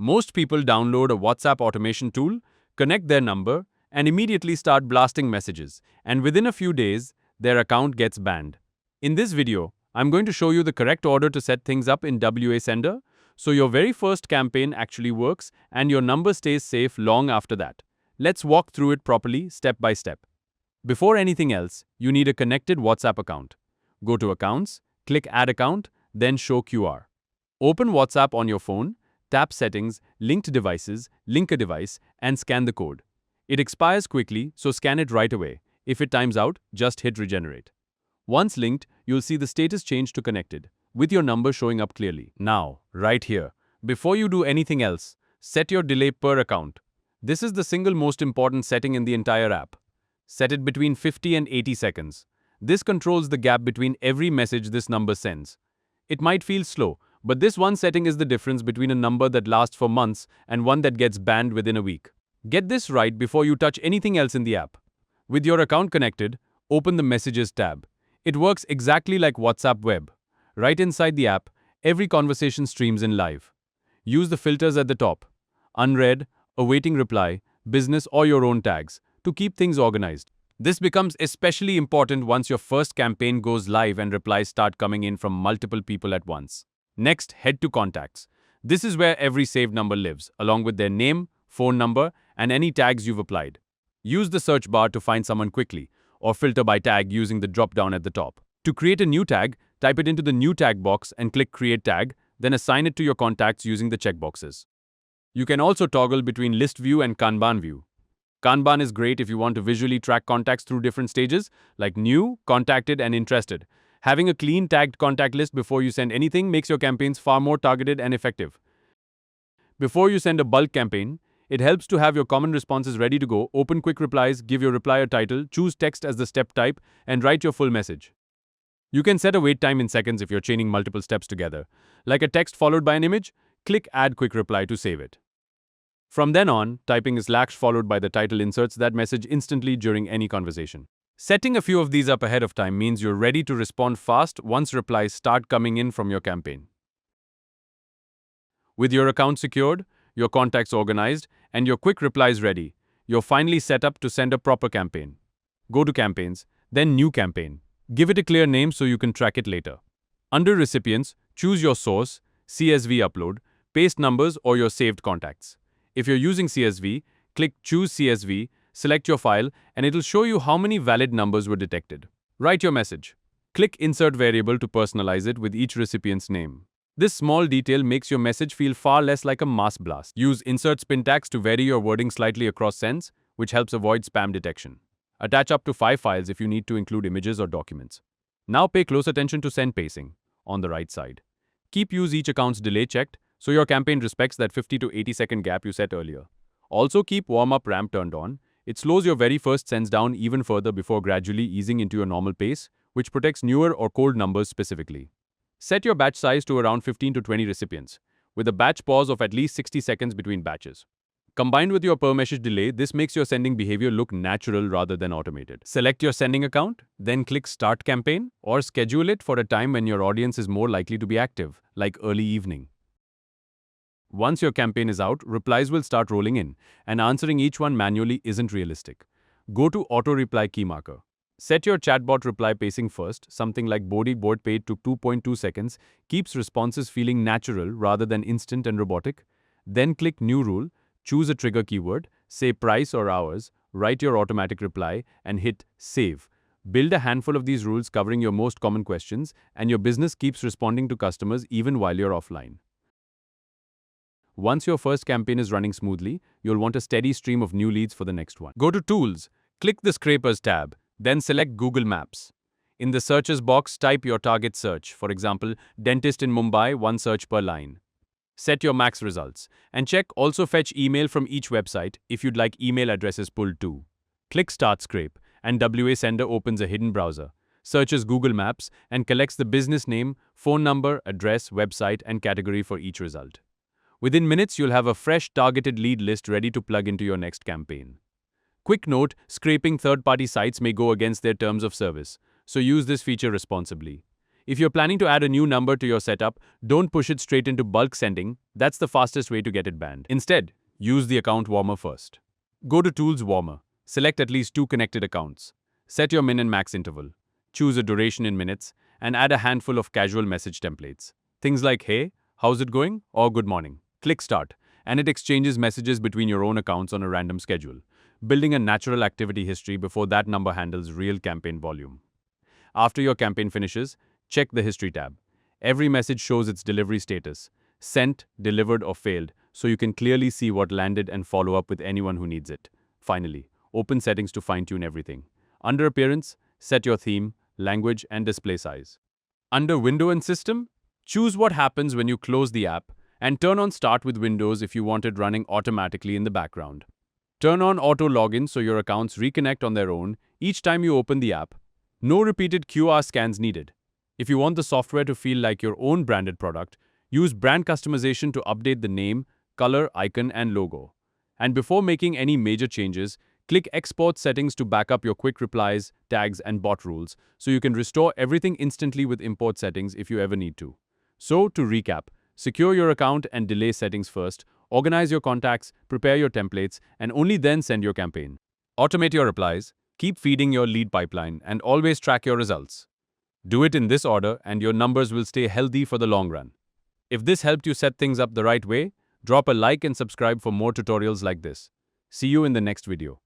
Most people download a WhatsApp automation tool, connect their number, and immediately start blasting messages. And within a few days, their account gets banned. In this video, I'm going to show you the correct order to set things up in WA Sender, so your very first campaign actually works and your number stays safe long after that. Let's walk through it properly, step by step. Before anything else, you need a connected WhatsApp account. Go to Accounts, click Add Account, then Show QR. Open WhatsApp on your phone, tap Settings, Linked Devices, link a device, and scan the code. It expires quickly, so scan it right away. If it times out, just hit Regenerate. Once linked, you'll see the status change to Connected, with your number showing up clearly. Now, right here, before you do anything else, set your delay per account. This is the single most important setting in the entire app. Set it between 50 and 80 seconds. This controls the gap between every message this number sends. It might feel slow, but this one setting is the difference between a number that lasts for months and one that gets banned within a week. Get this right before you touch anything else in the app. With your account connected, open the Messages tab. It works exactly like WhatsApp Web. Right inside the app, every conversation streams in live. Use the filters at the top: unread, awaiting reply, business, or your own tags to keep things organized. This becomes especially important once your first campaign goes live and replies start coming in from multiple people at once. Next, head to Contacts. This is where every saved number lives, along with their name, phone number, and any tags you've applied. Use the search bar to find someone quickly, or filter by tag using the drop-down at the top. To create a new tag, type it into the New Tag box and click Create Tag, then assign it to your contacts using the checkboxes. You can also toggle between List View and Kanban View. Kanban is great if you want to visually track contacts through different stages, like new, contacted, and interested. Having a clean tagged contact list before you send anything makes your campaigns far more targeted and effective. Before you send a bulk campaign, it helps to have your common responses ready to go. Open quick replies, give your reply a title, choose text as the step type, and write your full message. You can set a wait time in seconds if you're chaining multiple steps together. Like a text followed by an image, click Add Quick Reply to save it. From then on, typing is / followed by the title inserts that message instantly during any conversation. Setting a few of these up ahead of time means you're ready to respond fast once replies start coming in from your campaign. With your account secured, your contacts organized, and your quick replies ready, you're finally set up to send a proper campaign. Go to Campaigns, then New Campaign. Give it a clear name so you can track it later. Under Recipients, choose your source, CSV upload, paste numbers, or your saved contacts. If you're using CSV, click Choose CSV, select your file, and it'll show you how many valid numbers were detected. Write your message. Click Insert Variable to personalize it with each recipient's name. This small detail makes your message feel far less like a mass blast. Use Insert Spin Tags to vary your wording slightly across sends, which helps avoid spam detection. Attach up to 5 files if you need to include images or documents. Now pay close attention to send pacing, on the right side. Keep use each account's delay checked, so your campaign respects that 50 to 80 second gap you set earlier. Also keep warm-up ramp turned on. It slows your very first sends down even further before gradually easing into your normal pace, which protects newer or cold numbers specifically. Set your batch size to around 15 to 20 recipients, with a batch pause of at least 60 seconds between batches. Combined with your per-message delay, this makes your sending behavior look natural rather than automated. Select your sending account, then click Start Campaign, or schedule it for a time when your audience is more likely to be active, like early evening. Once your campaign is out, replies will start rolling in, and answering each one manually isn't realistic. Go to Auto Reply Key Marker. Set your chatbot reply pacing first. Something like Body Board Paid took 2.2 seconds, keeps responses feeling natural rather than instant and robotic. Then click New Rule, choose a trigger keyword, say price or hours, write your automatic reply, and hit Save. Build a handful of these rules covering your most common questions, and your business keeps responding to customers even while you're offline. Once your first campaign is running smoothly, you'll want a steady stream of new leads for the next one. Go to Tools, click the Scrapers tab, then select Google Maps. In the Searches box, type your target search, for example, dentist in Mumbai, 1 search per line. Set your max results, and check Also Fetch email from each website if you'd like email addresses pulled too. Click Start Scrape, and WA Sender opens a hidden browser, searches Google Maps, and collects the business name, phone number, address, website, and category for each result. Within minutes, you'll have a fresh targeted lead list ready to plug into your next campaign. Quick note, scraping third-party sites may go against their terms of service, so use this feature responsibly. If you're planning to add a new number to your setup, don't push it straight into bulk sending. That's the fastest way to get it banned. Instead, use the account warmer first. Go to Tools Warmer. Select at least 2 connected accounts. Set your min and max interval. Choose a duration in minutes and add a handful of casual message templates. Things like, hey, how's it going? Or good morning. Click start, and it exchanges messages between your own accounts on a random schedule, building a natural activity history before that number handles real campaign volume. After your campaign finishes, check the History tab. Every message shows its delivery status, sent, delivered, or failed, so you can clearly see what landed and follow up with anyone who needs it. Finally, open Settings to fine-tune everything. Under Appearance, set your theme, language, and display size. Under Window and System, choose what happens when you close the app, and turn on Start with Windows if you want it running automatically in the background. Turn on Auto Login so your accounts reconnect on their own each time you open the app. No repeated QR scans needed. If you want the software to feel like your own branded product, use brand customization to update the name, color, icon, and logo. And before making any major changes, click Export Settings to back up your quick replies, tags, and bot rules so you can restore everything instantly with import settings if you ever need to. So, to recap, secure your account and delay settings first, organize your contacts, prepare your templates, and only then send your campaign. Automate your replies, keep feeding your lead pipeline, and always track your results. Do it in this order, and your numbers will stay healthy for the long run. If this helped you set things up the right way, drop a like and subscribe for more tutorials like this. See you in the next video.